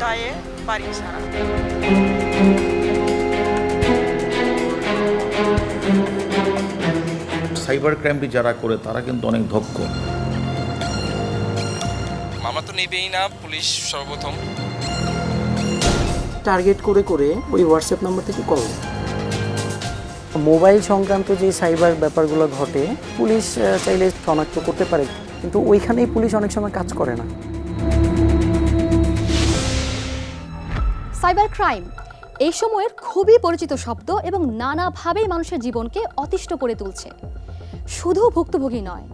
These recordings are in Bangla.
চায়ে পারি সারা। সাইবার ক্রাইমটি যারা করে তারা কিন্তু অনেক দক্ষ। মামলা তো নেবেই না পুলিশ সর্বপ্রথম। টার্গেট করে করে ওই হোয়াটসঅ্যাপ নাম্বার থেকে কল দেয়। মোবাইল সংক্রান্ত যে সাইবার ব্যাপারগুলো ঘটে পুলিশ চাইলে শনাক্ত করতে পারে, কিন্তু ওইখানেই পুলিশ অনেক সময় কাজ করে না। সাইবার ক্রাইম এই সময়ের খুবই পরিচিত শব্দ এবং নানাভাবেই মানুষের জীবনকে অতিষ্ঠ করে তুলছে। শুধু ভুক্তভোগী নয়,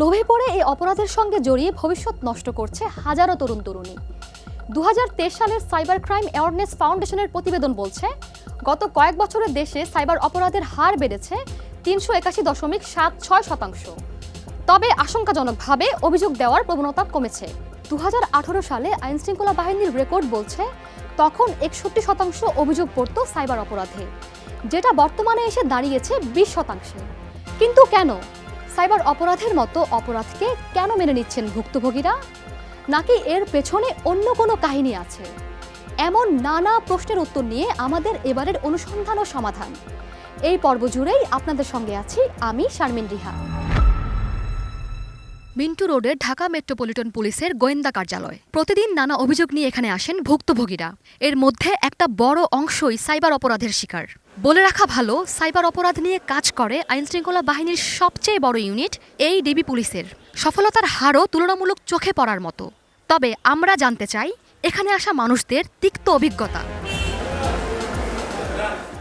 লোভে পড়ে এই অপরাধের সঙ্গে জড়িয়ে ভবিষ্যৎ নষ্ট করছে হাজারো তরুণ তরুণী। 2023 সালের সাইবার ক্রাইম অ্যাওয়ারনেস ফাউন্ডেশনের প্রতিবেদন বলছে, গত কয়েক বছরে দেশে সাইবার অপরাধের হার বেড়েছে 381.76%। তবে আশঙ্কাজনকভাবে অভিযোগ দেওয়ার প্রবণতা কমেছে। 2018 সালে আইনশৃঙ্খলা বাহিনীর রেকর্ড বলছে, তখন 61% অভিযোগ পড়ত সাইবার অপরাধে, যেটা বর্তমানে এসে দাঁড়িয়েছে 20%। কিন্তু কেন সাইবার অপরাধের মতো অপরাধকে কেন মেনে নিচ্ছেন ভুক্তভোগীরা? নাকি এর পেছনে অন্য কোনো কাহিনী আছে? এমন নানা প্রশ্নের উত্তর নিয়ে আমাদের এবারের অনুসন্ধান ও সমাধান। এই পর্ব জুড়েই আপনাদের সঙ্গে আছি আমি শারমিন রিহা। মিন্টু রোডের ঢাকা মেট্রোপলিটন পুলিশের গোয়েন্দা কার্যালয়। প্রতিদিন নানা অভিযোগ নিয়ে এখানে আসেন ভুক্তভোগীরা। এর মধ্যে একটা বড় অংশই সাইবার অপরাধের শিকার। বলে রাখা ভালো, সাইবার অপরাধ নিয়ে কাজ করে আইনশৃঙ্খলা বাহিনীর সবচেয়ে বড় ইউনিট এই ডিবি পুলিশের। সফলতার হারও তুলনামূলক চোখে পড়ার মতো। তবে আমরা জানতে চাই এখানে আসা মানুষদের তিক্ত অভিজ্ঞতা।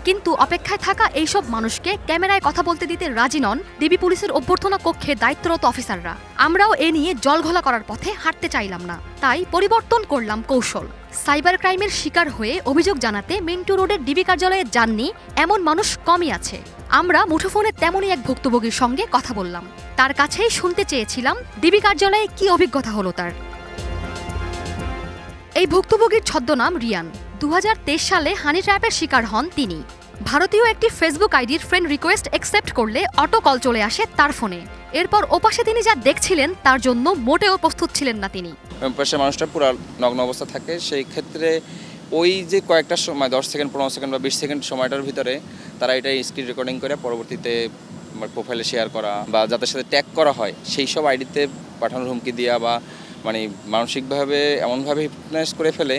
কিন্তু অপেক্ষায় থাকা এইসব মানুষকে ক্যামেরায় কথা বলতে দিতে রাজি নন ডিবি পুলিশের অভ্যর্থনা কক্ষে দায়িত্বরত অফিসাররা। আমরাও এ নিয়ে জলঘোলা করার পথে হাঁটতে চাইলাম না, তাই পরিবর্তন করলাম কৌশল। সাইবার ক্রাইমের শিকার হয়ে অভিযোগ জানাতে মিন্টু রোডের ডিবি কার্যালয়ে যাননি এমন মানুষ কমই আছে। আমরা মুঠোফোনে তেমনই এক ভুক্তভোগীর সঙ্গে কথা বললাম। তার কাছেই শুনতে চেয়েছিলাম ডিবি কার্যালয়ে কি অভিজ্ঞতা হলো তার। এই ভুক্তভোগীর ছদ্মনাম রিয়ান। 2023 সালে হানি ট্র্যাপের শিকার হন তিনি। ভারতীয় একটি ফেসবুক আইডির ফ্রেন্ড রিকোয়েস্ট অ্যাকসেপ্ট করলে অটো কল চলে আসে তার ফোনে। এরপর ওপাশে তিনি যা দেখছিলেন তার জন্য মোটেও প্রস্তুত ছিলেন না তিনি। পাশে মানুষটা পুরো নগ্ন অবস্থা থাকে, সেই ক্ষেত্রে ওই যে কয়েকটা সময় 10 সেকেন্ড 15 সেকেন্ড বা 20 সেকেন্ড সময়টার ভিতরে তারা এটা স্ক্রিন রেকর্ডিং করে পরবর্তীতে প্রোফাইলে শেয়ার করা বা যাদের সাথে ট্যাগ করা হয় সেই সব আইডিতে পাঠানোর হুমকি দেওয়া বা মানসিকভাবে এমনভাবে হিপনোটাইজ করে ফেলে।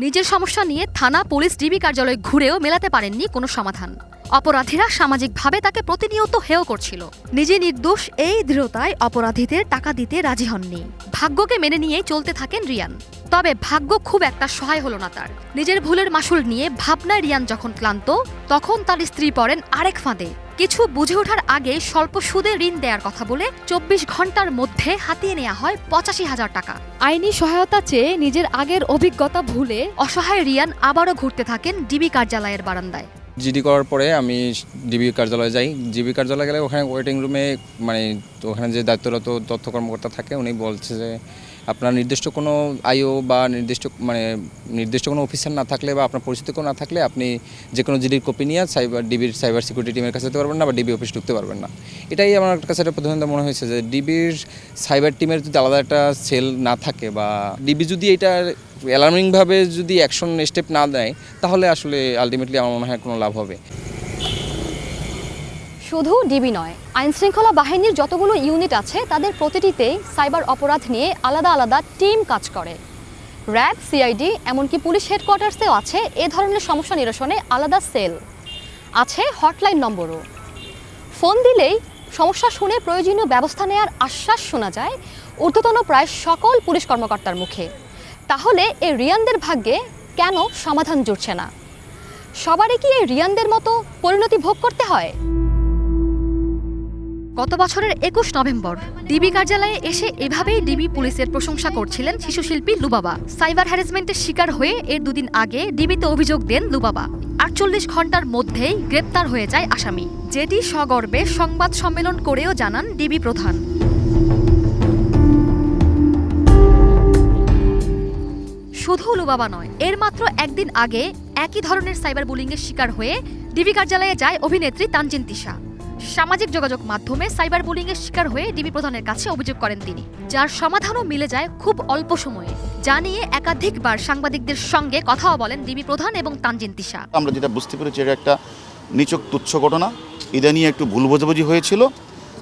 নিজের সমস্যা নিয়ে থানা, পুলিশ, ডিবি কার্যালয় ঘুরেও মেলাতে পারেননি কোনো সমাধান। অপরাধীরা সামাজিকভাবে তাকে প্রতিনিয়ত হেয় করছিল। নিজে নির্দোষ এই দৃঢ়তায় অপরাধীদের টাকা দিতে রাজি হননি। ভাগ্যকে মেনে নিয়েই চলতে থাকেন রিয়ান। তবে ভাগ্য খুব একটা সহায় হলো না তার। নিজের ভুলের মাসুল নিয়ে ভাবনায় রিয়ান যখন ক্লান্ত, তখন তার স্ত্রী পড়েন আরেক ফাঁদে। কিছু বুঝে ওঠার আগে স্বল্প সুদে ঋণ দেওয়ার কথা বলে 24 ঘন্টার মধ্যে হাতিয়ে নেওয়া হয় 85,000 টাকা। আইনি সহায়তা চেয়ে নিজের আগের অভিজ্ঞতা ভুলে অসহায় রিয়ান আবারও ঘুরতে থাকেন ডিবি কার্যালয়ের বারান্দায়। জিডি করার পরে আমি ডিবি কার্যালয়ে যাই। ডিবি কার্যালয়ে গেলে ওখানে ওয়েটিং রুমে ওখানে যে দায়িত্বরত তথ্য কর্মকর্তা থাকে উনি বলছে যে আপনার নির্দিষ্ট কোনো আইও বা নির্দিষ্ট কোনো অফিসার না থাকলে বা আপনার পরিচিত কেউ না থাকলে আপনি যে কোনো জিডির কপি নিয়ে ডিবির সাইবার সিকিউরিটি টিমের কাছে যেতে পারবেন না বা ডিবি অফিস ঢুকতে পারবেন না। এটাই আমার কাছে একটা প্রধানত মনে হয়েছে যে ডিবির সাইবার টিমের যদি আলাদা একটা সেল না থাকে বা ডিবি যদি এটা অ্যালার্মিংভাবে যদি অ্যাকশন স্টেপ না দেয় তাহলে আসলে আলটিমেটলি আমার মনে হয় কোনো লাভ হবে। শুধু ডিবি নয়, আইনশৃঙ্খলা বাহিনীর যতগুলো ইউনিট আছে তাদের প্রতিটিতেই সাইবার অপরাধ নিয়ে আলাদা আলাদা টিম কাজ করে। র্যাব, সিআইডি, এমনকি পুলিশ হেডকোয়ার্টার্সেও আছে এ ধরনের সমস্যা নিরসনে আলাদা সেল। আছে হটলাইন নম্বরও। ফোন দিলেই সমস্যা শুনে প্রয়োজনীয় ব্যবস্থা নেওয়ার আশ্বাস শোনা যায় ঊর্ধ্বতন প্রায় সকল পুলিশ কর্মকর্তার মুখে। তাহলে এই রিয়ানদের ভাগ্যে কেন সমাধান জুটছে না? সবারই কি এই রিয়ানদের মতো পরিণতি ভোগ করতে হয়? গত বছরের 21 নভেম্বর ডিবি কার্যালয়ে এসে এভাবেই ডিবি পুলিশের প্রশংসা করছিলেন শিশুশিল্পী লুবাবা। সাইবার হ্যারাসমেন্টের শিকার হয়ে এর 2 দিন আগে ডিবিতে অভিযোগ দেন লুবাবা। 48 ঘন্টার মধ্যেই গ্রেপ্তার হয়ে যায় আসামি, যেটি সগর্বে সংবাদ সম্মেলন করেও জানান ডিবি প্রধান। শুধু লুবাবা নয়, এর মাত্র একদিন আগে একই ধরনের সাইবার বুলিংয়ের শিকার হয়ে ডিবি কার্যালয়ে যায় অভিনেত্রী তানজিন তিশা। সামাজিক যোগাযোগ মাধ্যমে সাইবার বুলিংয়ের শিকার হয়ে ডিবি প্রধানের কাছে অভিযোগ করেন তিনি, যার সমাধানও মিলে যায় খুব অল্প সময়ে। যা নিয়ে একাধিকবার সাংবাদিকদের সঙ্গে কথাও বলেন ডিবি প্রধান এবং তানজিন তিশা। আমরা যেটা বুঝতে পেরেছি এটা একটা নিছক তুচ্ছ ঘটনা, এটা নিয়ে একটু ভুল বোঝাবুঝি হয়েছিল,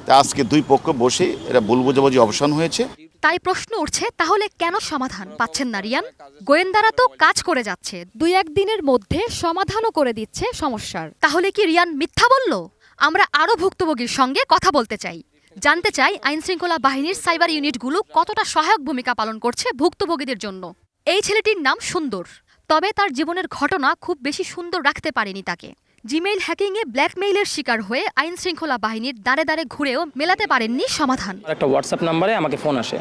তা আজকে দুই পক্ষ বসে এটা ভুল বোঝাবুঝি অবসান হয়েছে। তাই প্রশ্ন উঠছে, তাহলে কেন সমাধান পাচ্ছেন না রিয়ান? গোয়েন্দারা তো কাজ করে যাচ্ছে, 2-1 দিনের মধ্যে সমাধানও করে দিচ্ছে সমস্যার। তাহলে কি রিয়ান মিথ্যা বলল? আমরা আরও ভুক্তভোগীর সঙ্গে কথা বলতে চাই, জানতে চাই আইনশৃঙ্খলা বাহিনীর সাইবার ইউনিটগুলো কতটা সহায়ক ভূমিকা পালন করছে ভুক্তভোগীদের জন্য। এই ছেলেটির নাম সুন্দর, তবে তার জীবনের ঘটনা খুব বেশি সুন্দর রাখতে পারেনি তাকে। জিমেইল হ্যাকিংয়ে ব্ল্যাকমেইলের শিকার হয়ে আইনশৃঙ্খলা বাহিনীর দাঁড়ে দাঁড়ে ঘুরেও মেলাতে পারেননি সমাধান। একটা হোয়াটসঅ্যাপ নাম্বারে আমাকে ফোন আসে,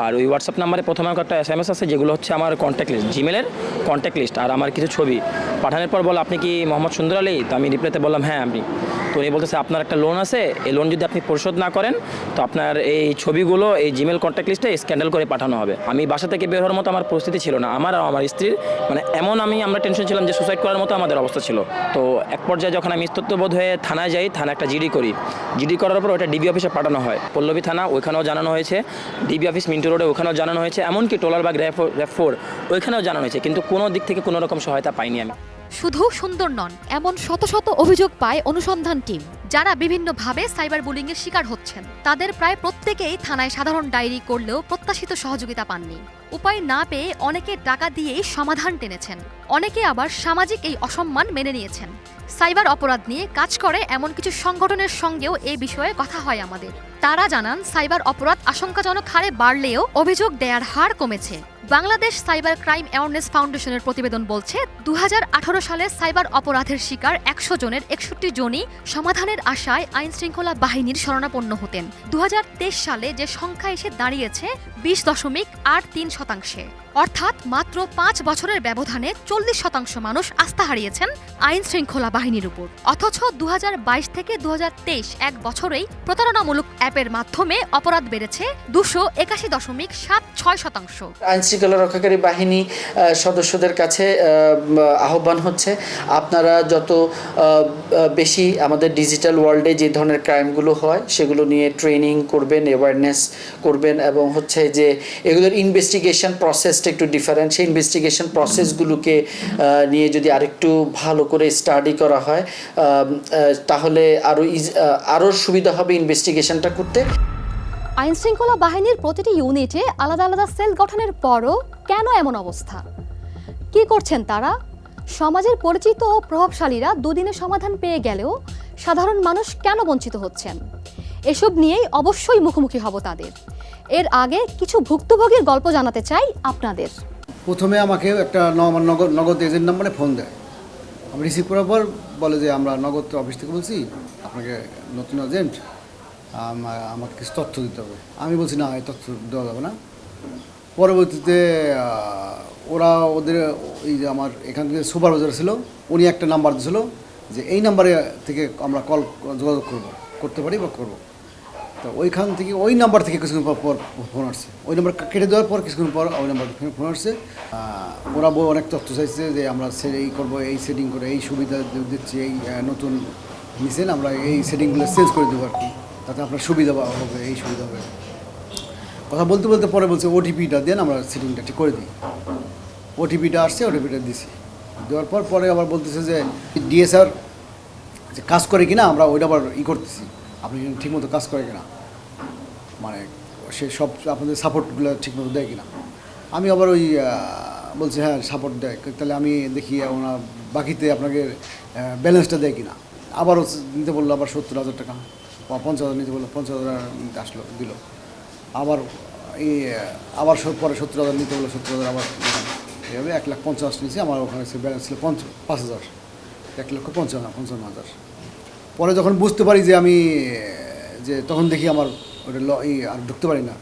আর ওই হোয়াটসঅ্যাপ নাম্বারে প্রথমে আমাকে একটা SMS আছে, যেগুলো হচ্ছে আমার কন্ট্যাক্ট লিস্ট, জিমেলের কন্ট্যাক্ট লিস্ট, আর আমার কিছু ছবি পাঠানোর পর বলো, আপনি কি মোহাম্মদ সুন্দর আলী? তো আমি রিপ্লাইতে বললাম হ্যাঁ আমি। তো উনি বলতেছে আপনার একটা লোন আছে, এই লোন যদি আপনি পরিশোধ না করেন তো আপনার এই ছবিগুলো এই জিমেল কন্ট্যাক্ট লিস্টে স্ক্যান্ডাল করে পাঠানো হবে। আমি বাসা থেকে বের হওয়ার মতো আমার পরিস্থিতি ছিল না, আমার আর আমার স্ত্রীর, মানে এমন আমরা টেনশন ছিলাম যে সুসাইড করার মতো আমাদের অবস্থা ছিল। তো এক পর্যায়ে যখন আমি ইস্তত্ববোধ হয়ে থানায় যাই, থানা একটা জিডি করি, জিডি করার পর ওটা ডিবি অফিসে পাঠানো হয়, পল্লবী থানা, ওইখানেও জানানো হয়েছে, ডিবি অফিস মিন্টু রোডে ওখানেও জানানো হয়েছে, এমনকি টোলারবাগ র্যাব 4 ওইখানেও জানানো হয়েছে, কিন্তু কোনো দিক থেকে কোনো রকম সহায়তা পাইনি আমি। শুধু সুন্দর নন, এমন শত শত অভিযোগ পায় অনুসন্ধান টিম, যারা বিভিন্নভাবে সাইবার বুলিংয়ের শিকার হচ্ছেন। তাদের প্রায় প্রত্যেকেই থানায় সাধারণ ডায়েরি করলেও প্রত্যাশিত সহযোগিতা পাননি। উপায় না পেয়ে অনেকে টাকা দিয়েই সমাধান টেনেছেন, অনেকে আবার সামাজিক এই অসম্মান মেনে নিয়েছেন। সাইবার অপরাধ নিয়ে কাজ করে এমন কিছু সংগঠনের সঙ্গেও এ বিষয়ে কথা হয় আমাদের। তারা জানান সাইবার অপরাধ আশঙ্কাজনক হারে বাড়লেও অভিযোগ দেওয়ার হার কমেছে। বাংলাদেশ সাইবার ক্রাইম অ্যাওয়ারনেস ফাউন্ডেশনের প্রতিবেদন বলছে 2018 সালে সাইবার অপরাধের শিকার 100 জনের 61 জনই সমাধানের আশায় আইনশৃঙ্খলা বাহিনীর শরণাপন্ন হতেন। 2023 সালে যে সংখ্যা এসে দাঁড়িয়েছে 20.83%, অর্থাৎ মাত্র 5 বছরের ব্যবধানে 40% মানুষ আস্থা হারিয়েছেন আইন শৃঙ্খলা বাহিনীর উপর। অথচ 2022 থেকে 2023 এক বছরেই প্রতারণামূলক অ্যাপের মাধ্যমে অপরাধ বেড়েছে 281.76%। আইন শৃঙ্খলা রক্ষাকারী বাহিনী সদস্যদের কাছে আহ্বান হচ্ছে, আপনারা যত বেশি আমাদের ডিজিটাল ওয়ার্ল্ডে যে ধরনের ক্রাইমগুলো হয় সেগুলো নিয়ে ট্রেনিং করবেন, অ্যাওয়ারনেস করবেন, এবং হচ্ছে যে এগুলোর ইনভেস্টিগেশন প্রসেসটা একটু ডিফারেন্ট, সেই ইনভেস্টিগেশন প্রসেসগুলোকে নিয়ে যদি আরেকটু ভালো করে স্টাডি করা হয় তাহলে আরও সুবিধা হবে ইনভেস্টিগেশনটা করতে। আইনশৃঙ্খলা বাহিনীর প্রতিটি ইউনিটে আলাদা আলাদা সেল গঠনের পরও কেন এমন অবস্থা? কি করছেন তারা? সমাজের পরিচিত ও প্রভাবশালীরা দুদিনে সমাধান পেয়ে গেলেও সাধারণ মানুষ কেন বঞ্চিত হচ্ছেন? এসব নিয়েই অবশ্যই মুখোমুখি হব তাদের। এর আগে কিছু ভুক্তভোগীর গল্প জানাতে চাই আপনাদের। প্রথমে আমাকে একটা নগদ এজেন্ট নাম্বারে ফোন দেয়, আমি রিসিভ করার পর বলে যে আমরা নগদ অফিস থেকে বলছি আপনাকে নতুন এজেন্ট, আমাকে কিছু তথ্য দিতে হবে। আমি বলছি না, এই তথ্য দেওয়া যাবে না। পরবর্তীতে ওরা ওদের এই যে আমার এখান থেকে সুপারভাইজার ছিল, উনি একটা নাম্বার দিয়েছিল যে এই নাম্বারে থেকে আমরা যোগাযোগ করতে পারি বা করবো। তো ওইখান থেকে ওই নাম্বার থেকে কিছুক্ষণ পর ফোন আসছে, ওই নাম্বার কেটে দেওয়ার পর কিছুক্ষণ পর ওই নাম্বার ফোন আসছে। ওরা অনেক তথ্য চাইছে যে আমরা এই করবো, এই সেটিং করে এই সুবিধা দিচ্ছি, এই নতুন নিছেন, আমরা এই সেটিংগুলো চেঞ্জ করে দেবো আর কি, তাতে আপনার সুবিধা হবে, এই সুবিধা হবে। কথা বলতে বলতে পরে বলছে ওটিপিটা দেন, আমরা সেটিংটা ঠিক করে দিই। ওটিপিটা আসছে, ওটিপিটা দিছি, দেওয়ার পর পরে আবার বলতেছে যে ডিএসআর যে কাজ করে কিনা, আমরা ওইটা আবার করতেছি, আপনি ঠিকমতো কাজ করে কিনা, মানে সে সব আপনাদের সাপোর্টগুলো ঠিকমতো দেয় কিনা। আমি আবার ওই বলছি হ্যাঁ সাপোর্ট দেয়, তাহলে আমি দেখি ওনার বাকিতে আপনাকে ব্যালেন্সটা দেয় কিনা। আবারও নিতে বললো, আবার 70,000 টাকা, 50,000 নিতে বললো, 50,000 নিতে আসলো, দিল। আবার আবার পরে 70,000 নিতে বললো, 70,000 আবার এইভাবে 1,50,000 নিয়েছি। আমার ওখানে ব্যালেন্স ছিল 5,000, 1,55,000। পরে যখন বুঝতে পারি যে আমি তখন দেখি আমার ওটা আর ঢুকতে পারি না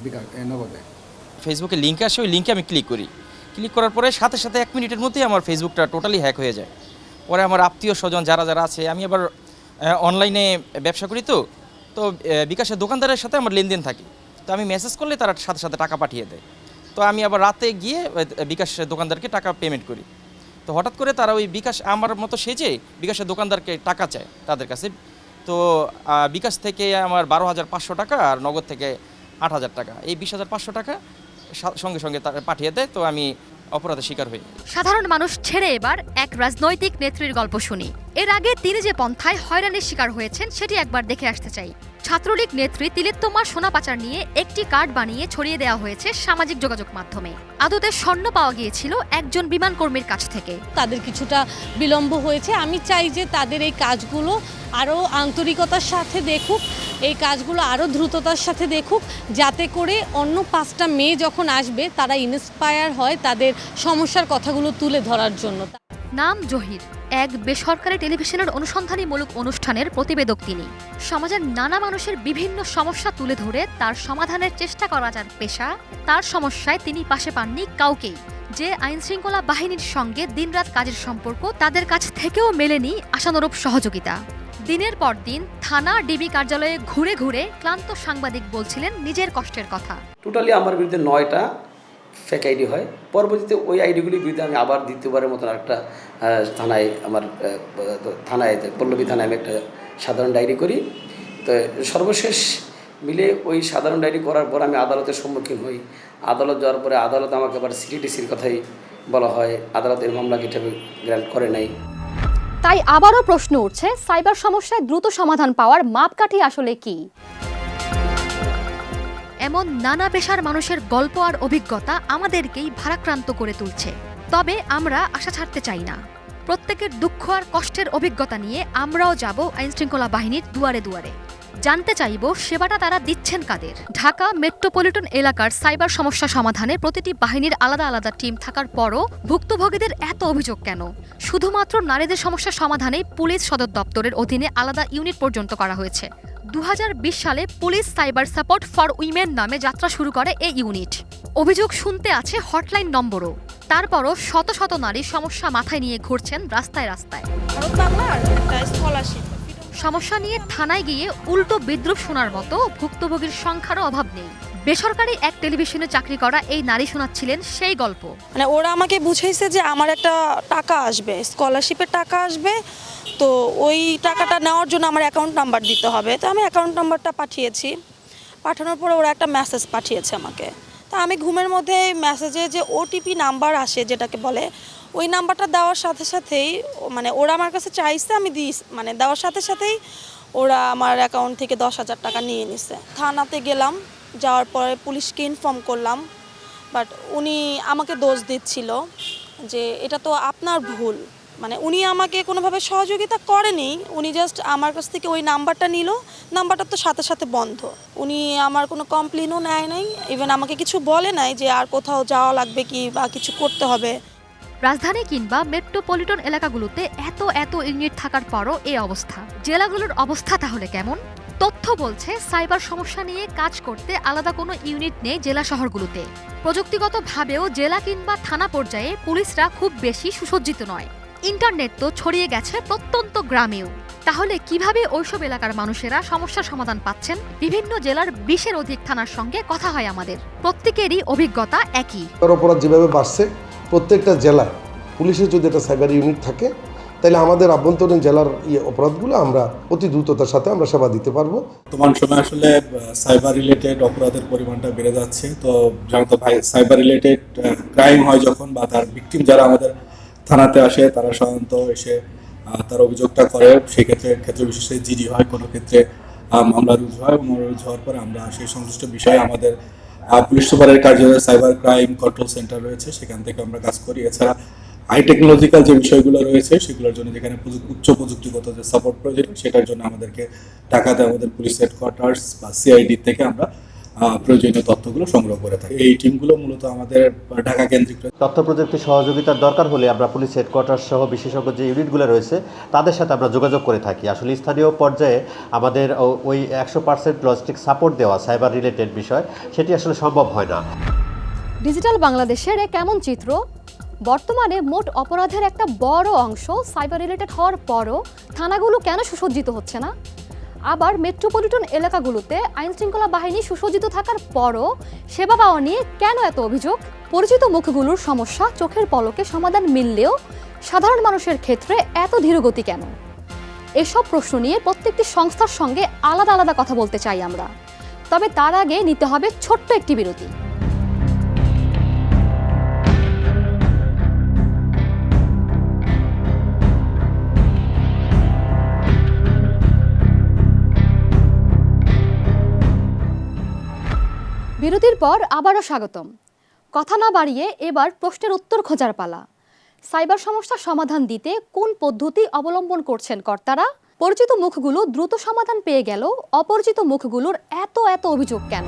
নগদে। ফেসবুকে লিঙ্ক আসে, ওই লিঙ্কে আমি ক্লিক করার পরে সাথে সাথে 1 মিনিটের মধ্যেই আমার ফেসবুকটা টোটালি হ্যাক হয়ে যায়। পরে আমার আত্মীয় স্বজন যারা আছে, আমি আবার অনলাইনে ব্যবসা করি, তো বিকাশের দোকানদারের সাথে আমার লেনদেন থাকে, তো আমি মেসেজ করলে তারা সাথে সাথে টাকা পাঠিয়ে দেয়। তো আমি আবার রাতে গিয়ে বিকাশের দোকানদারকে টাকা পেমেন্ট করি। তো হঠাৎ করে তারা ওই বিকাশ আমার মতো সেজে বিকাশের দোকানদারকে টাকা চায় তাদের কাছে। তো বিকাশ থেকে আমার 12,500 টাকা আর নগদ থেকে 8,000 টাকা, এই 20,500 টাকা সঙ্গে সঙ্গে পাঠিয়ে দেয়। তো আমি অপরাধের শিকার হই। সাধারণ মানুষ ছেড়ে এবার এক রাজনৈতিক নেত্রীর গল্প শুনি। এর আগে তিনি যে পন্থায় হয়রানির শিকার হয়েছেন সেটি একবার দেখে আসতে চাই। ছাত্রলীগ নেত্রী তিলোত্তমার সোনা পাচার নিয়ে একটি কার্ড বানিয়ে ছড়িয়ে দেওয়া হয়েছে সামাজিক যোগাযোগ মাধ্যমে। আদতে স্বর্ণ পাওয়া গিয়েছিল একজন বিমান কর্মীর কাছ থেকে। তাদের কিছুটা বিলম্ব হয়েছে। আমি চাই যে তাদের এই কাজগুলো আরও আন্তরিকতার সাথে দেখুক, এই কাজগুলো আরও দ্রুততার সাথে দেখুক, যাতে করে অন্য 5টা মেয়ে যখন আসবে তারা ইন্সপায়ার হয় তাদের সমস্যার কথাগুলো তুলে ধরার জন্য। নাম জহির, এক বেসরকারি টেলিভিশনের অনুসন্ধানীমূলক অনুষ্ঠানের প্রতিবেদক তিনি। সমাজের নানা মানুষের বিভিন্ন সমস্যা তুলে ধরে তার সমাধানের চেষ্টা করা যার পেশা, তার সমস্যায় তিনি পাশে পাননি কাউকেই। যে আইনশৃঙ্খলা বাহিনীর সঙ্গে দিনরাত কাজের সম্পর্ক, তাদের কাছ থেকেও মেলেনি আশানুরূপ সহযোগিতা। দিনের পর দিন থানা ডিবি কার্যালয়ে ঘুরে ঘুরে ক্লান্ত সাংবাদিক বলছিলেন নিজের কষ্টের কথা। টোটালি আমার বিরুদ্ধে 9টা ফেক আইডি হয়। পরবর্তীতে ওই আইডিগুলির বিরুদ্ধে আমি আবার দ্বিতীয়বারের মতন একটা থানায় পল্লবী থানায় আমি একটা সাধারণ ডায়েরি করি। তো সর্বশেষ মিলে ওই সাধারণ ডায়েরি করার পর আমি আদালতের সম্মুখীন হই। আদালত যাওয়ার পরে আদালত আমাকে আবার সিটিডিসির কথাই বলা হয়, আদালতের মামলা কিভাবে গ্র্যান্ট করে নাই। তাই আবারও প্রশ্ন উঠছে, সাইবার সমস্যায় দ্রুত সমাধান পাওয়ার মাপকাঠি আসলে কি? এমন নানা পেশার মানুষের গল্প আর অভিজ্ঞতা আমাদেরকেই ভারাক্রান্ত করে তুলছে। তবে আমরা আশা ছাড়তে চাই না। প্রত্যেকের দুঃখ আর কষ্টের অভিজ্ঞতা নিয়ে আমরাও যাব আইনশৃঙ্খলা বাহিনীর দুয়ারে দুয়ারে। জানতে চাইব সেবাটা তারা দিচ্ছেন কাদের। ঢাকা মেট্রোপলিটন এলাকার সাইবার সমস্যা সমাধানে প্রতিটি বাহিনীর আলাদা আলাদা টিম থাকার পরও ভুক্তভোগীদের এত অভিযোগ কেন? শুধুমাত্র নারীদের সমস্যা সমাধানে পুলিশ সদর দপ্তরের অধীনে আলাদা ইউনিট পর্যন্ত করা হয়েছে। 2020 সালে police cyber support for women নামে যাত্রা শুরু করে এই ইউনিট। অভিযোগ শুনতে আছে হটলাইন নম্বরও। তারপরও শত শত নারী সমস্যা মাথায় নিয়ে ঘুরছেন রাস্তায় রাস্তায়। সমস্যা নিয়ে থানায় গিয়ে উল্টো বিদ্রুপ শোনার মতো ভুক্তভোগীর সংখ্যারও অভাব নেই। বেসরকারি এক টেলিভিশনে চাকরি করা এই নারী শোনাচ্ছিলেন সেই গল্প। মানে ওরা আমাকে বুঝাইছে যে আমার একটা টাকা আসবে, স্কলারশিপের টাকা আসবে, তো ওই টাকাটা নেওয়ার জন্য আমার অ্যাকাউন্ট নাম্বার দিতে হবে। তো আমি অ্যাকাউন্ট নাম্বারটা পাঠিয়েছি। পাঠানোর পরে ওরা একটা মেসেজ পাঠিয়েছে আমাকে। তা আমি ঘুমের মধ্যে মেসেজে যে ওটিপি নাম্বার আসে যেটাকে বলে, ওই নাম্বারটা দেওয়ার সাথে সাথেই মানে ওরা আমার কাছে চাইছে, আমি মানে দেওয়ার সাথে সাথেই ওরা আমার অ্যাকাউন্ট থেকে 10,000 টাকা নিয়ে নিছে। থানাতে গেলাম, যাওয়ার পরে পুলিশকে ইনফর্ম করলাম, বাট উনি আমাকে দোষ দিচ্ছিল যে এটা তো আপনার ভুল। মানে উনি আমাকে কোনোভাবে সহযোগিতা করেনি, উনি জাস্ট আমার কাছ থেকে ওই নাম্বারটা নিল, নাম্বারটা তো সাথে সাথে বন্ধ। উনি আমার কোনো কমপ্লেনও নেয় নাই, ইভেন আমাকে কিছু বলে নাই যে আর কোথাও যাওয়া লাগবে কি বা কিছু করতে হবে। রাজধানী কিংবা মেট্রোপলিটন এলাকাগুলোতে এত এত ইউনিট থাকার পরও এই অবস্থা। জেলাগুলোর অবস্থা তাহলে কেমন? তথ্য বলছে সাইবার সমস্যা নিয়ে কাজ করতে আলাদা কোনো ইউনিট নেই জেলা শহরগুলোতে। প্রযুক্তিগতভাবেও জেলা কিংবা থানা পর্যায়ে পুলিশরা খুব বেশি সুসজ্জিত নয়। ইন্টারনেট তো ছড়িয়ে গেছে প্রত্যন্ত গ্রামেও। তাহলে কিভাবে ওইসব এলাকার মানুষেরা সমস্যার সমাধান পাচ্ছেন? বিভিন্ন জেলার 20-এর অধিক থানার সঙ্গে কথা হয় আমাদের। প্রত্যেকেরই অভিজ্ঞতা একই। অপরাধ যেভাবে বাড়ছে, প্রত্যেকটা জেলায় পুলিশের যদি একটা সাইবার ইউনিট থাকে, তাহলে আমাদের আভ্যন্তরীণ জেলার অপরাধগুলো আমরা অতি দ্রুততার সাথে আমরা সেবা দিতে পারবো। বর্তমান সময় আসলে সাইবার রিলেটেড অপরাধের পরিমাণটা বেড়ে যাচ্ছে। তো যেমন সাইবার রিলেটেড ক্রাইম হয় যখন, বা তার ভিকটিম যারা আমাদের থানাতে আসে, তারা সাধারণত এসে তার অভিযোগটা করে। সেক্ষেত্রে ক্ষেত্রে বিশেষে জিডি হয়, কোনো ক্ষেত্রে মামলা রুজু হয়। মামলা রুজু হওয়ার পরে আমরা সেই সংশ্লিষ্ট বিষয়ে আমাদের পুলিশ সুপারের কার্যালয়ে সাইবার ক্রাইম কন্ট্রোল সেন্টার রয়েছে, সেখান থেকে আমরা কাজ করি। এছাড়া হাই টেকনোলজিক্যাল যে বিষয়গুলো রয়েছে সেগুলোর জন্য যেখানে উচ্চ প্রযুক্তিগত যে সাপোর্ট প্রয়োজন, সেটার জন্য আমাদেরকে টাকাতে আমাদের পুলিশ হেডকোয়ার্টার্স বা সিআইডি থেকে আমরা প্রয়োজনীয় তথ্যগুলো সংগ্রহ করে থাকি। এই টিমগুলো মূলত আমাদের ঢাকা কেন্দ্রিক। তথ্য প্রযুক্তি সহযোগিতার দরকার হলে আমরা পুলিশ হেডকোয়ার্টার সহ বিশেষজ্ঞ যে ইউনিটগুলো রয়েছে তাদের সাথে আমরা যোগাযোগ করে থাকি। আসলে স্থানীয় পর্যায়ে আমাদের ওই 100% লজিস্টিক সাপোর্ট দেওয়া সাইবার রিলেটেড বিষয়, সেটি আসলে সম্ভব হয় না। ডিজিটাল বাংলাদেশের কেমন চিত্র? বর্তমানে মোট অপরাধের একটা বড় অংশ সাইবার রিলেটেড হওয়ার পরও থানাগুলো কেন সুসজ্জিত হচ্ছে না? আবার মেট্রোপলিটন এলাকাগুলোতে আইনশৃঙ্খলা বাহিনী সুসজ্জিত থাকার পরও সেবা পাওয়া নিয়ে কেন এত অভিযোগ? পরিচিত মুখগুলোর সমস্যা চোখের পলকে সমাধান মিললেও সাধারণ মানুষের ক্ষেত্রে এত ধীরগতি কেন? এসব প্রশ্ন নিয়ে প্রত্যেকটি প্রত্যেকটি সংস্থার সঙ্গে আলাদা আলাদা কথা বলতে চাই আমরা। তবে তার আগে নিতে হবে ছোট্ট একটি বিরতি। বিরতির পর আবারও স্বাগতম। কথা না বাড়িয়ে এবার প্রশ্নের উত্তর খোঁজার পালা। সাইবার সমস্যার সমাধান দিতে কোন পদ্ধতি অবলম্বন করছেন কর্তারা? পরিচিত মুখগুলো দ্রুত সমাধান পেয়ে গেল, অপরিচিত মুখগুলোর এত অভিযোগ কেন?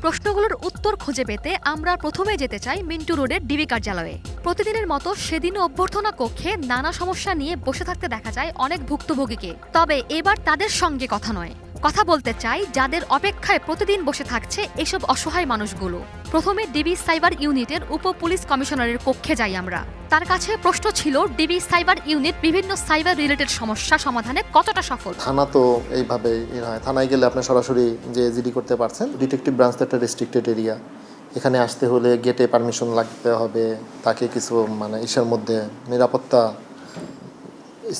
প্রশ্নগুলোর উত্তর খুঁজে পেতে আমরা প্রথমে যেতে চাই মিন্টু রোডের ডিবি কার্যালয়ে। প্রতিদিনের মতো সেদিনও অভ্যর্থনা কক্ষে নানা সমস্যা নিয়ে বসে থাকতে দেখা যায় অনেক ভুক্তভোগীকে। তবে এবার তাদের সঙ্গে কথা নয়, কথা বলতে চাই যাদের অপেক্ষায় প্রতিদিন বসে থাকছে এসব অসহায় মানুষগুলো। প্রথমে ডিবি সাইবার ইউনিটের উপ পুলিশ কমিশনারের কক্ষে যাই আমরা। তার কাছে প্রশ্ন ছিল ডিবি সাইবার ইউনিট বিভিন্ন সাইবার রিলেটেড সমস্যা সমাধানে কতটা সফল। থানা তো এইভাবে হয়, থানায় গেলে আপনি সরাসরি যে জিডি করতে পারছেন। ডিটেকটিভ ব্রাঞ্চ তো একটা রেস্ট্রিক্টেড এরিয়া, এখানে আসতে হলে গেটে পারমিশন লাগতে হবে, তাকে কিছু মানে ইসের মধ্যে নিরাপত্তা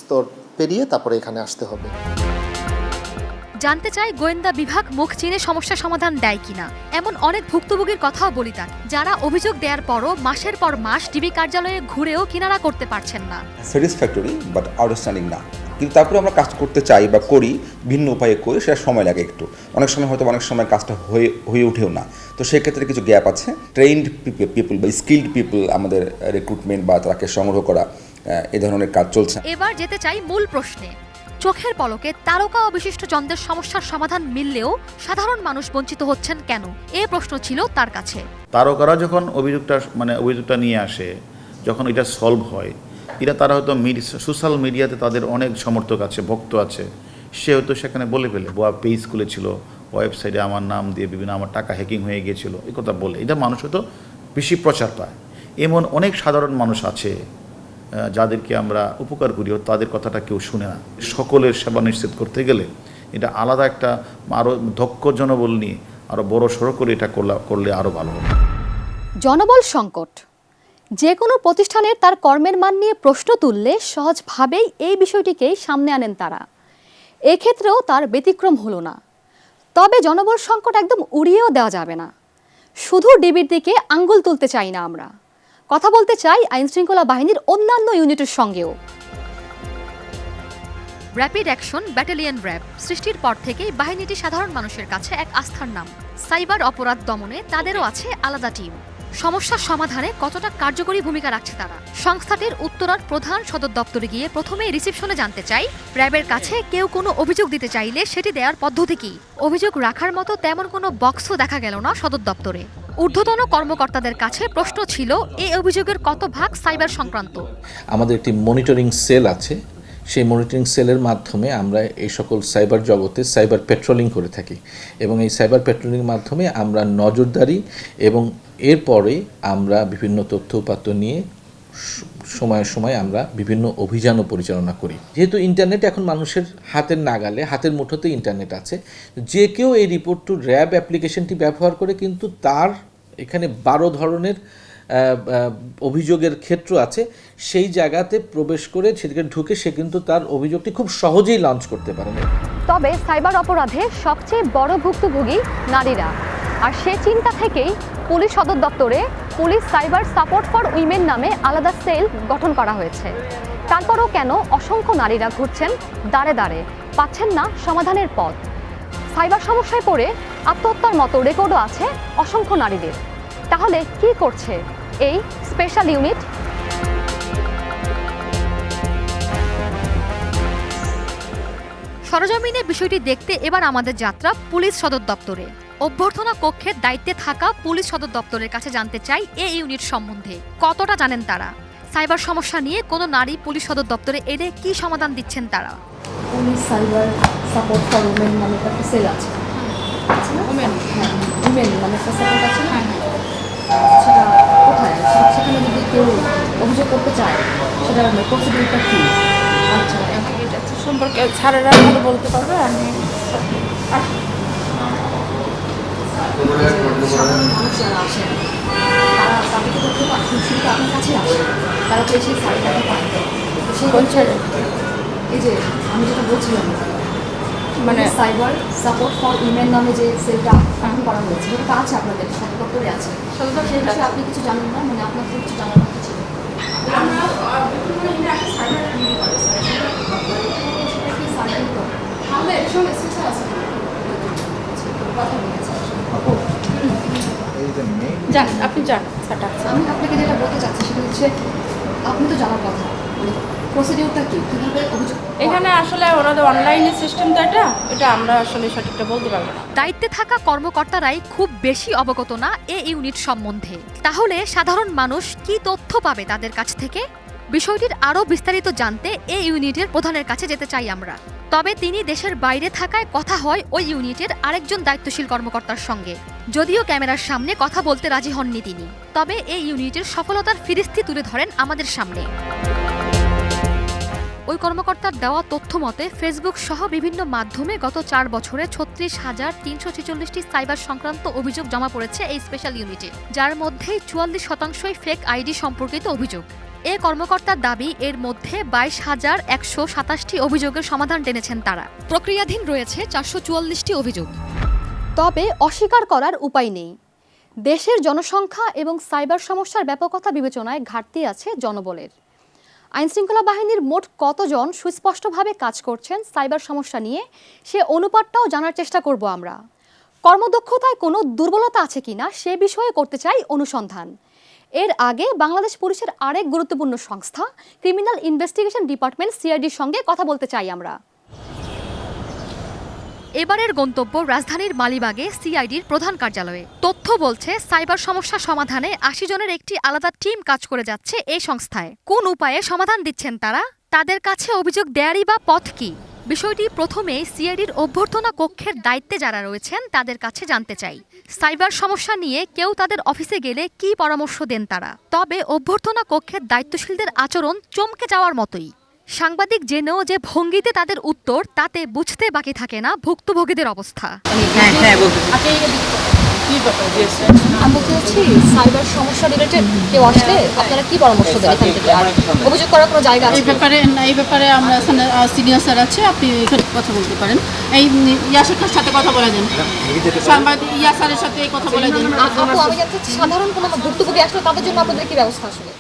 স্তর পেরিয়ে তারপরে এখানে আসতে হবে। জানতে চাই গোয়েন্দা বিভাগ মুখ চিনে সমস্যা সমাধান দেয় কিনা। এমন অনেক ভুক্তভোগীর কথাও বলি তার, যারা অভিযোগ দেওয়ার পরও মাসের পর মাস ডিবি কার্যালয়ে ঘুরেও কিনারা করতে পারছেন না। স্যাটিসফ্যাক্টরি বাট আউটস্ট্যান্ডিং না, কিন্তু তারপরে আমরা কাজ করতে চাই বা করি, ভিন্ন উপায়ে করি, সেটা সময় লাগে একটু। অনেক সময় হয়তো অনেক সময় কাজটা হয়ে ওঠেও না, তো সেক্ষেত্রে কিছু গ্যাপ আছে। ট্রেইনড পিপল বা স্কিল্ড পিপল আমাদের রিক্রুটমেন্ট বা তাকে সংগ্রহ করা, এ ধরনের কাজ চলছে। এবার যেতে চাই মূল প্রশ্নে। চোখের পলকে তারকা ও বিশিষ্ট জনদের সমস্যার সমাধান মিললেও সাধারণ মানুষ বঞ্চিত হচ্ছেন কেন, এ প্রশ্ন ছিল তার কাছে। তারকারা যখন অভিযোগটা নিয়ে আসে, যখন এটা সলভ হয়, তারা হয়তো সোশ্যাল মিডিয়াতে তাদের অনেক সমর্থক আছে, ভক্ত আছে, সে হয়তো সেখানে বলে ফেলে পেজ খুলেছিল, ওয়েবসাইটে আমার নাম দিয়ে বিভিন্ন আমার টাকা হ্যাকিং হয়ে গিয়েছিল, এই কথা বলে। এটা মানুষ হয়তো বেশি প্রচার পায়। এমন অনেক সাধারণ মানুষ আছে যাদেরকে আমরা উপকার করি, তাদের কথাটা কেউ শুনে না। সকলের সেবা নিশ্চিত করতে গেলে এটা আলাদা একটা আরও দক্ষ জনবল নিয়ে আরও বড় সড়ো করে এটা করলে আরও ভালো হবে। জনবল সংকট। যে কোনো প্রতিষ্ঠানের তার কর্মের মান নিয়ে প্রশ্ন তুললে সহজভাবেই এই বিষয়টিকেই সামনে আনেন তারা। এক্ষেত্রেও তার ব্যতিক্রম হলো না। তবে জনবল সংকট একদম উড়িয়েও দেওয়া যাবে না। শুধু ডিবির দিকে আঙ্গুল তুলতে চাই না আমরা, কথা বলতে চাই আইনশৃঙ্খলা বাহিনীর অন্যান্য ইউনিটের সঙ্গেও। র্যাপিড অ্যাকশন ব্যাটালিয়ন র্যাব সৃষ্টির পর থেকেই বাহিনীটি সাধারণ মানুষের কাছে এক আস্থার নাম। সাইবার অপরাধ দমনে তাদেরও আছে আলাদা টিম। সমস্যার সমাধানে কতটা কার্যকরী ভূমিকা রাখছে তারা। সংস্থাটির উত্তরার প্রধান সদর দপ্তরে গিয়ে প্রথমেই রিসেপশনে জানতে চাই র্যাবের কাছে কেউ কোনো অভিযোগ দিতে চাইলে সেটি দেওয়ার পদ্ধতি কি। অভিযোগ রাখার মতো তেমন কোনো বক্সও দেখা গেল না সদর দপ্তরে। ঊর্ধ্বতন কর্মকর্তাদের কাছে প্রশ্ন ছিল এই অভিযোগের কত ভাগ সাইবার সংক্রান্ত। আমাদের একটি মনিটরিং সেল আছে, সেই মনিটরিং সেলের মাধ্যমে আমরা এই সকল সাইবার জগতে সাইবার পেট্রোলিং করে থাকি এবং এই সাইবার পেট্রোলিংয়ের মাধ্যমে আমরা নজরদারি এবং এরপরে আমরা বিভিন্ন তথ্য উপাত্ত নিয়ে সময়ে সময়ে আমরা বিভিন্ন অভিযানও পরিচালনা করি। যেহেতু ইন্টারনেট এখন মানুষের হাতের নাগালে, হাতের মুঠোতে ইন্টারনেট আছে, যে কেউ এই রিপোর্ট টু র্যাব অ্যাপ্লিকেশনটি ব্যবহার করে কিন্তু তার এখানে 12 ধরনের অভিযোগের ক্ষেত্র আছে, সেই জায়গাতে প্রবেশ করে সেদিকে ঢুকে সে কিন্তু তার অভিযোগটি খুব সহজেই লঞ্চ করতে পারে। তবে সাইবার অপরাধে সবচেয়ে বড় ভুক্তভোগী নারীরা, আর সে চিন্তা থেকেই পুলিশ সদর দপ্তরে police cyber support for women নামে আলাদা সেল গঠন করা হয়েছে। তারপরও কেন অসংখ্য নারীরা ঘুরছেন দাঁড়ে দাঁড়ে, পাচ্ছেন না সমাধানের পথ। সাইবার সমস্যায় পড়ে আত্মহত্যার মতো রেকর্ডও আছে অসংখ্য নারীদের। তাহলে কি করছে এই স্পেশাল ইউনিট? সরজমিনে বিষয়টি দেখতে এবার আমাদের যাত্রা পুলিশ সদর দপ্তরে। অভ্যর্থনা কক্ষের দায়িত্বে থাকা পুলিশ সদর দপ্তরের কাছে জানতে চাই এই ইউনিট সম্বন্ধে কতটা জানেন তারা। সাইবার সমস্যা নিয়ে কোনো নারী পুলিশ সদর দপ্তরে এলে কি সমাধান দিচ্ছেন তারা। Police cyber support for women নামে একটা সেল আছে, উইমেন নামে একটা সাপোর্ট আছে না, সেটা কোথায়? সেখানে যদি কেউ অভিযোগ করতে চায় সেটার প্রসিডিউরটা কী? আচ্ছা, এটা সম্পর্কে স্যারেরা ভালো বলতে পারবে। আমি সাধারণ মানুষ যারা আসেন তারা তাদেরকে করতে পারছেন, শুধু আপনার কাছে আসে, তারা তো এসে সাইডটা পায়। সেই এই যে আমি যেটা বলছিলাম মানে সাইবার সাপোর্ট ফর উইমেন নামে যে সেলটা গঠন করা হয়েছে সেটা আছে আপনাদের সদর দপ্তরে আছে সেই বিষয়ে আপনি কিছু জানেন না মানে আপনার কিছু জানার কথা ছিল যান আপনি যান আমি আপনাকে যেটা বলতে চাচ্ছি সেটা হচ্ছে আপনি তো জানার কথা মানে প্রসিডিউরটা কি কীভাবে অভিযোগ এখানে আসলে ওনাদের অনলাইনে সিস্টেম তো এটা আমরা আসলে সঠিকটা বলতে পারবো না। দায়িত্বে থাকা কর্মকর্তারাই খুব বেশি অবগত না এ ইউনিট সম্বন্ধে। তাহলে সাধারণ মানুষ কি তথ্য পাবে তাদের কাছ থেকে? বিষয়টির আরও বিস্তারিত জানতে এ ইউনিটের প্রধানের কাছে যেতে চাই আমরা। তবে তিনি দেশের বাইরে থাকায় কথা হয় ওই ইউনিটের আরেকজন দায়িত্বশীল কর্মকর্তার সঙ্গে। যদিও ক্যামেরার সামনে কথা বলতে রাজি হননি তিনি, তবে এই ইউনিটের সফলতার ফিরিস্তি তুলে ধরেন আমাদের সামনে। ওই কর্মকর্তার দেওয়া তথ্য মতে ফেসবুক সহ বিভিন্ন মাধ্যমে গত 4 বছরে ৩৬,৩৪৬টি সাইবার সংক্রান্ত অভিযোগ জমা পড়েছে এই স্পেশাল ইউনিটে, যার মধ্যে ৪৪% ফেক আইডি সম্পর্কিত অভিযোগ। এ কর্মকর্তার দাবি এর মধ্যে ২২,১২৭টি অভিযোগের সমাধান টেনেছেন তারা। প্রক্রিয়াধীন রয়েছে ৪৪৪টি অভিযোগ। তবে অস্বীকার করার উপায় নেই। দেশের জনসংখ্যা এবং সাইবার সমস্যার ব্যাপকতা বিবেচনায় ঘাটতি আছে জনবলের। আইনশৃঙ্খলা বাহিনীর মোট কতজন সুস্পষ্টভাবে কাজ করছেন সাইবার সমস্যা নিয়ে সে অনুপাতটাও জানার চেষ্টা করব আমরা। কর্মদক্ষতায় কোনো দুর্বলতা আছে কিনা সে বিষয়ে করতে চাই অনুসন্ধান। এর আগে বাংলাদেশ পুলিশের আরেক গুরুত্বপূর্ণ সংস্থা ক্রিমিনাল ইনভেস্টিগেশন ডিপার্টমেন্ট সিআইডির সঙ্গে কথা বলতে চাই আমরা। এবারের গন্তব্য রাজধানীর মালিবাগে সিআইডির প্রধান কার্যালয়ে। তথ্য বলছে সাইবার সমস্যা সমাধানে ৮০ জনের একটি আলাদা টিম কাজ করে যাচ্ছে এই সংস্থায়। কোন উপায়ে সমাধান দিচ্ছেন তারা? তাদের কাছে অভিযোগ দেয়ারই বা পথ কি? বিষয়টি প্রথমেই সিআইডির অভ্যর্থনা কক্ষের দায়িত্বে যারা রয়েছেন তাদের কাছে জানতে চাই। সাইবার সমস্যা নিয়ে কেউ তাদের অফিসে গেলে কি পরামর্শ দেন তারা? তবে অভ্যর্থনা কক্ষের দায়িত্বশীলদের আচরণ চমকে যাওয়ার মতোই। সাংবাদিক জেনেও যে ভঙ্গিতে তাদের উত্তর, তাতে বুঝতে বাকি থাকে না ভুক্তভোগীদের অবস্থা। আমি বলতে চাচ্ছি সাইবার সমস্যা রিলেটেড কেউ আসলে আপনারা কি পরামর্শ দেন এখান থেকে? আর অভিযোগ করার কোনো জায়গা আছে? এই ব্যাপারে আমরা এখানে সিনিয়র স্যার আছে, আপনি এখানে কথা বলতে পারেন। এই ইয়াসের সাথে কথা বলে দেন, সাংবাদিক ইয়াসের সাথে কথা বলে দেন। আপু আমি জানতে চাচ্ছি সাধারণ কোনো ভুক্তভোগী আসলে তাদের জন্য আপনাদের কি ব্যবস্থা আসলে?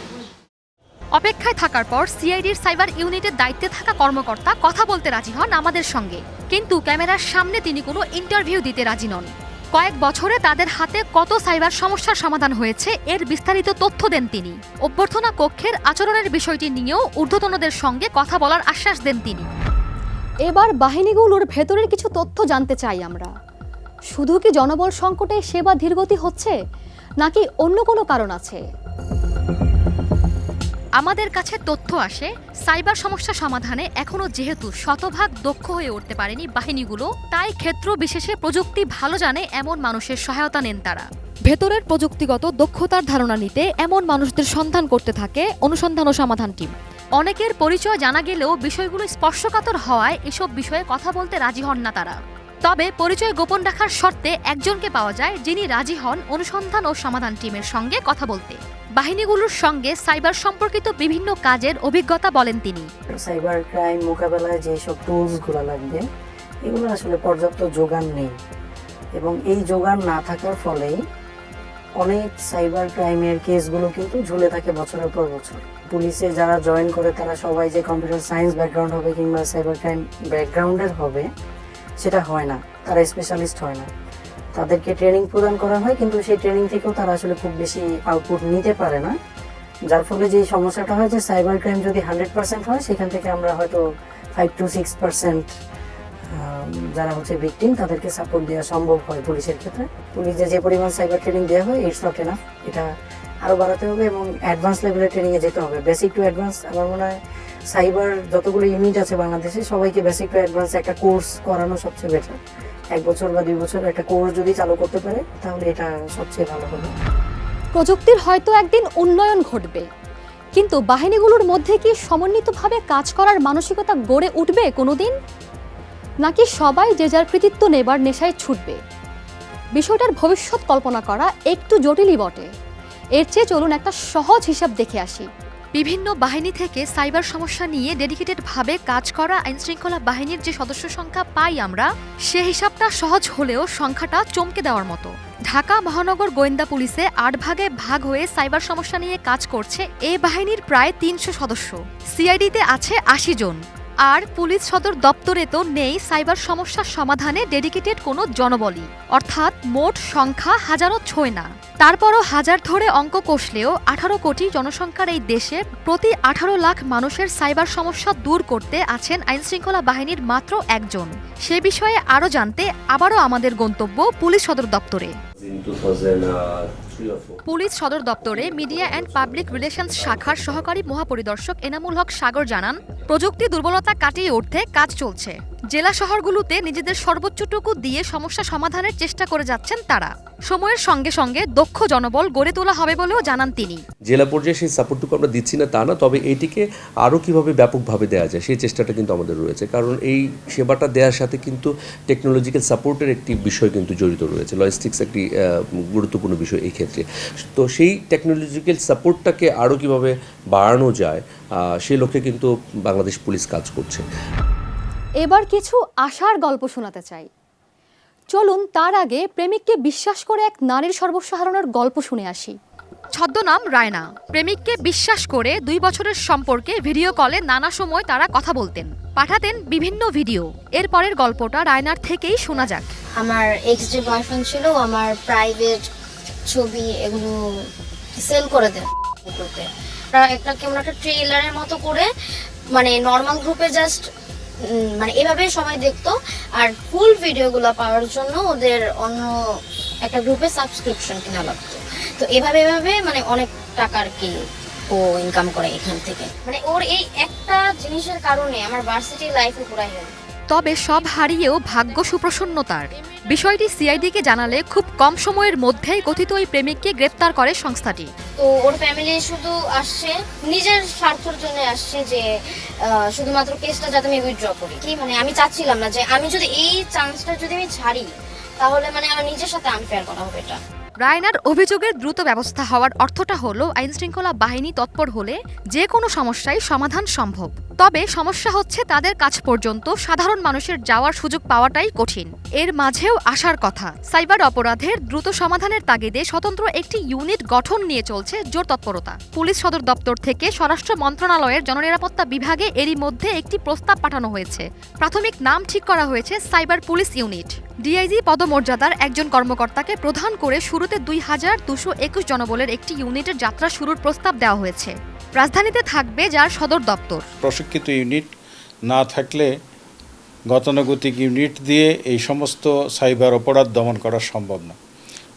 অপেক্ষায় থাকার পর সিআইডির সাইবার ইউনিটের দায়িত্বে থাকা কর্মকর্তা কথা বলতে রাজি হন আমাদের সঙ্গে, কিন্তু ক্যামেরার সামনে তিনি কোনো ইন্টারভিউ দিতে রাজি নন। কয়েক বছরে তাদের হাতে কত সাইবার সমস্যার সমাধান হয়েছে এর বিস্তারিত তথ্য দেন তিনি। অভ্যর্থনা কক্ষের আচরণের বিষয়টি নিয়েও ঊর্ধ্বতনদের সঙ্গে কথা বলার আশ্বাস দেন তিনি। এবার বাহিনীগুলোর ভেতরের কিছু তথ্য জানতে চাই আমরা। শুধু কি জনবল সংকটে সেবা ধীরগতি হচ্ছে, নাকি অন্য কোনো কারণ আছে? আমাদের কাছে তথ্য আসে সাইবার সমস্যা সমাধানে এখনও যেহেতু শতভাগ দক্ষ হয়ে উঠতে পারেনি বাহিনীগুলো, তাই ক্ষেত্র বিশেষে প্রযুক্তি ভালো জানে এমন মানুষের সহায়তা নেন তারা। ভেতরের প্রযুক্তিগত দক্ষতার ধারণা নিতে এমন মানুষদের সন্ধান করতে থাকে অনুসন্ধান ও সমাধান টিম। অনেকের পরিচয় জানা গেলেও বিষয়গুলো স্পর্শকাতর হওয়ায় এসব বিষয়ে কথা বলতে রাজি হন না তারা। তবে পরিচয় গোপন রাখার শর্তে একজনকে পাওয়া যায় যিনি রাজি হন অনুসন্ধান ও সমাধান টিমের সঙ্গে কথা বলতে। বাহিনীগুলোর সঙ্গে সাইবার সম্পর্কিত বিভিন্ন কাজের অভিজ্ঞতা বলেন তিনি। সাইবার ক্রাইম মোকাবেলায় যেসব টুলসগুলো লাগবে এগুলো আসলে পর্যাপ্ত যোগান নেই, এবং এই যোগান না থাকার ফলেই অনেক সাইবার ক্রাইমের কেসগুলো কিন্তু ঝুলে থাকে বছরের পর বছর। পুলিশে যারা জয়েন করে তারা সবাই যে কম্পিউটার সায়েন্স ব্যাকগ্রাউন্ড হবে কিংবা সাইবার ক্রাইম ব্যাকগ্রাউন্ডের হবে সেটা হয় না, তারা স্পেশালিস্ট হয় না। তাদেরকে ট্রেনিং প্রদান করা হয়, কিন্তু সেই ট্রেনিং থেকেও তারা আসলে খুব বেশি আউটপুট নিতে পারে না, যার ফলে যে সমস্যাটা হয় যে সাইবার ক্রাইম যদি 100% হয় সেখান থেকে আমরা হয়তো 5 to 6% যারা হচ্ছে ভিকটিম তাদেরকে সাপোর্ট দেওয়া সম্ভব হয় পুলিশের ক্ষেত্রে। পুলিশে যে পরিমাণ সাইবার ট্রেনিং দেওয়া হয় ইটস নট এনাফ, এটা আরও বাড়াতে হবে এবং অ্যাডভান্স লেভেলের ট্রেনিংয়ে যেতে হবে। বেসিক টু অ্যাডভান্স আমার মনে হয় সাইবার যতগুলো ইউনিট আছে বাংলাদেশে সবাইকে বেসিক টু অ্যাডভান্স একটা কোর্স করানো সবচেয়ে বেটার। 1 বছর বা 2 বছর একটা কোর্স যদি চালু করতে পারে তাহলে এটা সবচেয়ে ভালো হবে। প্রযুক্তির হয়তো একদিন উন্নয়ন ঘটবে, কিন্তু বাহিনীগুলোর মধ্যে কি সমন্বিতভাবে কাজ করার মানসিকতা গড়ে উঠবে কোনোদিন, নাকি সবাই যে যার কৃতিত্ব নেবার নেশায় ছুটবে? বিষয়টার ভবিষ্যৎ কল্পনা করা একটু জটিলই বটে। এর চেয়ে চলুন একটা সহজ হিসাব দেখে আসি। বিভিন্ন বাহিনী থেকে সাইবার সমস্যা নিয়ে ডেডিকেটেডভাবে কাজ করা আইনশৃঙ্খলা বাহিনীর যে সদস্য সংখ্যা পাই আমরা, সে হিসাবটা সহজ হলেও সংখ্যাটা চমকে দেওয়ার মতো। ঢাকা মহানগর গোয়েন্দা পুলিশে ৮ ভাগে ভাগ হয়ে সাইবার সমস্যা নিয়ে কাজ করছে এ বাহিনীর প্রায় ৩০০ সদস্য। সিআইডিতে আছে ৮০ জন। আর পুলিশ সদর দপ্তরে তো নেই সাইবার সমস্যার সমাধানে ডেডিকেটেড কোনো জনবলই, অর্থাৎ মোট সংখ্যা হাজারও ছোঁয় না। তারপরও হাজার ধরে অঙ্ক কষলেও 18 কোটি জনসংখ্যার এই দেশে প্রতি 18 লাখ মানুষের সাইবার সমস্যা দূর করতে আছেন আইনশৃঙ্খলা বাহিনীর মাত্র একজন। সে বিষয়ে আরও জানতে আবারও আমাদের গন্তব্য পুলিশ সদর দপ্তরে। পুলিশ সদর দপ্তরে মিডিয়া অ্যান্ড পাবলিক রিলেশনস শাখার সহকারী মহাপরিদর্শক এনামুল হক সাগর জানান, প্রযুক্তি দুর্বলতা কাটিয়ে উঠতে কাজ চলছে। জেলা শহরগুলোতে নিজেদের সর্বোচ্চটুকু দিয়ে সমস্যা সমাধানের চেষ্টা করে যাচ্ছেন তারা। সময়ের সঙ্গে সঙ্গে দক্ষ জনবল গড়ে তোলা হবে বলেও জানান তিনি। জেলা পর্যায়ে সেই সাপোর্টটুকু আমরা দিচ্ছি না তা না, তবে এইটিকে আরও কীভাবে ব্যাপকভাবে দেওয়া যায় সেই চেষ্টাটা কিন্তু আমাদের রয়েছে। কারণ এই সেবাটা দেওয়ার সাথে কিন্তু টেকনোলজিক্যাল সাপোর্টের একটি বিষয় কিন্তু জড়িত রয়েছে। লজিস্টিক্স একটি গুরুত্বপূর্ণ বিষয় এই ক্ষেত্রে। তো সেই টেকনোলজিক্যাল সাপোর্টটাকে আরও কীভাবে বাড়ানো যায় সেই লক্ষ্যে কিন্তু বাংলাদেশ পুলিশ কাজ করছে। এবার কিছু আশার গল্প শোনাতে চাই। চলুন তার আগে প্রেমিককে বিশ্বাস করে এক নারীর সর্বস্ব হারানোর গল্প শুনে আসি। ছদ্মনাম রায়না। প্রেমিককে বিশ্বাস করে 2 বছরের সম্পর্কে ভিডিও কলে নানা সময় তারা কথা বলতেন, পাঠাতেন বিভিন্ন ভিডিও। এরপরের গল্পটা রায়নার থেকেই শোনা যাক। আমার এক্স যে বয়ফ্রেন্ড ছিল, আমার প্রাইভেট ছবি এগুলো সেল করে দেন গ্রুপে। একটা কেমন একটা ট্রেলারের মতো করে, মানে নর্মাল গ্রুপে জাস্ট মানে এভাবে সবাই দেখতো। আর ফুল ভিডিওগুলো পাওয়ার জন্য ওদের অন্য একটা গ্রুপে সাবস্ক্রিপশন কিনা লাগতো। তো এভাবে মানে অনেক টাকার কি ও ইনকাম করে এখান থেকে। মানে ওর এই একটা জিনিসের কারণে আমার ভার্সিটি লাইফে পুরাই হলো। তবে সব হারিয়েও ভাগ্য সুপ্রসন্ন তার। বিষয়টি সিআইডিকে জানালে খুব কম সময়ের মধ্যেই কথিত ওই প্রেমিককে গ্রেপ্তার করে সংস্থাটি। তো ওর ফ্যামিলি শুধু আসছে নিজের স্বার্থের জন্য আসছে, যে শুধুমাত্র কেসটা যাতে আমি উইথড্র করি। কি মানে আমি চাচ্ছিলাম না যে আমি যদি এই চান্সটা যদি আমি ছাড়ি তাহলে মানে আমার নিজের সাথে আনফেয়ার করা হবে। এটা রায়নার অভিযোগের দ্রুত ব্যবস্থা হওয়ার অর্থটা হলো আইনশৃঙ্খলা বাহিনী তৎপর হলে যে কোনো সমস্যায় সমাধান সম্ভব। তবে সমস্যা হচ্ছে তাদের কাছ পর্যন্ত সাধারণ মানুষের যাওয়ার সুযোগ পাওয়াটাই কঠিন। এর মাঝেও আসার কথা, সাইবার অপরাধের দ্রুত সমাধানের তাগিদে স্বতন্ত্র একটি ইউনিট গঠন নিয়ে চলছে জোর তৎপরতা। পুলিশ সদর দপ্তর থেকে স্বরাষ্ট্র মন্ত্রণালয়ের জননিরাপত্তা বিভাগে এরই মধ্যে একটি প্রস্তাব পাঠানো হয়েছে। প্রাথমিক নাম ঠিক করা হয়েছে সাইবার পুলিশ ইউনিট। ডিআইজি পদমর্যাদার একজন কর্মকর্তাকে প্রধান করে শুরুতে 2221 জনবলের একটি ইউনিটের যাত্রা শুরুর প্রস্তাব দেওয়া হয়েছে। রাজধানীতে থাকবে যার সদর দপ্তর। প্রশিক্ষিত ইউনিট না থাকলে গতানুগতিক ইউনিট দিয়ে এই সমস্ত সাইবার অপরাধ দমন করা সম্ভব না।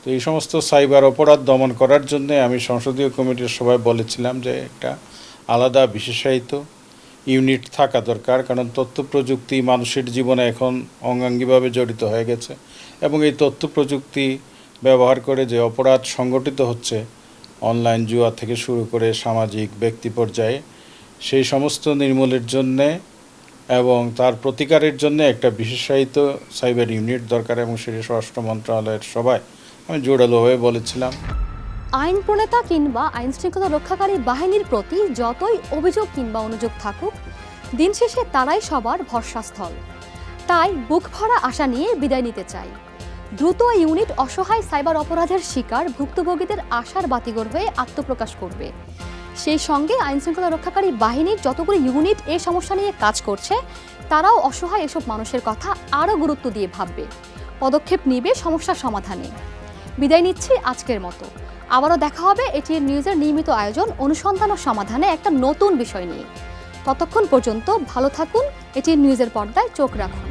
তো এই সমস্ত সাইবার অপরাধ দমন করার জন্য আমি সংসদীয় কমিটির সভায় বলেছিলাম যে একটা আলাদা বিশেষায়িত ইউনিট থাকা দরকার। কারণ তথ্য প্রযুক্তি মানুষের জীবনে এখন অঙ্গাঙ্গিভাবে জড়িত হয়ে গেছে এবং এই তথ্য প্রযুক্তি ব্যবহার করে যে অপরাধ সংগঠিত হচ্ছে অনলাইন জুয়া থেকে শুরু করে সামাজিক ব্যক্তি পর্যায়ে, সেই সমস্ত নির্মূলের জন্যে এবং তার প্রতিকারের জন্য একটা বিশেষায়িত সাইবার ইউনিট দরকার এবং সেটি স্বরাষ্ট্র মন্ত্রণালয়ের সভায় আমি জোরালোভাবে বলেছিলাম। আইন প্রণেতা কিংবা আইন শৃঙ্খলা রক্ষাকারী বাহিনীর প্রতি যতই অভিযোগ কিংবা অনুযোগ থাকুক, দিন শেষে তারাই সবার ভরসাস্থল। তাই বুক ভরা আশা নিয়ে বিদায় নিতে চাই। দ্রুত ইউনিট অসহায় সাইবার অপরাধের শিকার ভুক্তভোগীদের আশার বাতিঘর হয়ে আত্মপ্রকাশ করবে। সেই সঙ্গে আইনশৃঙ্খলা রক্ষাকারী বাহিনীর যতগুলো ইউনিট এই সমস্যা নিয়ে কাজ করছে, তারাও অসহায় এসব মানুষের কথা আরও গুরুত্ব দিয়ে ভাববে, পদক্ষেপ নেবে সমস্যার সমাধানে। বিদায় নিচ্ছি আজকের মতো। আবারও দেখা হবে এটিএন নিউজের নিয়মিত আয়োজন অনুসন্ধান ও সমাধানে একটা নতুন বিষয় নিয়ে। ততক্ষণ পর্যন্ত ভালো থাকুন, এটিএন নিউজের পর্দায় চোখ রাখুন।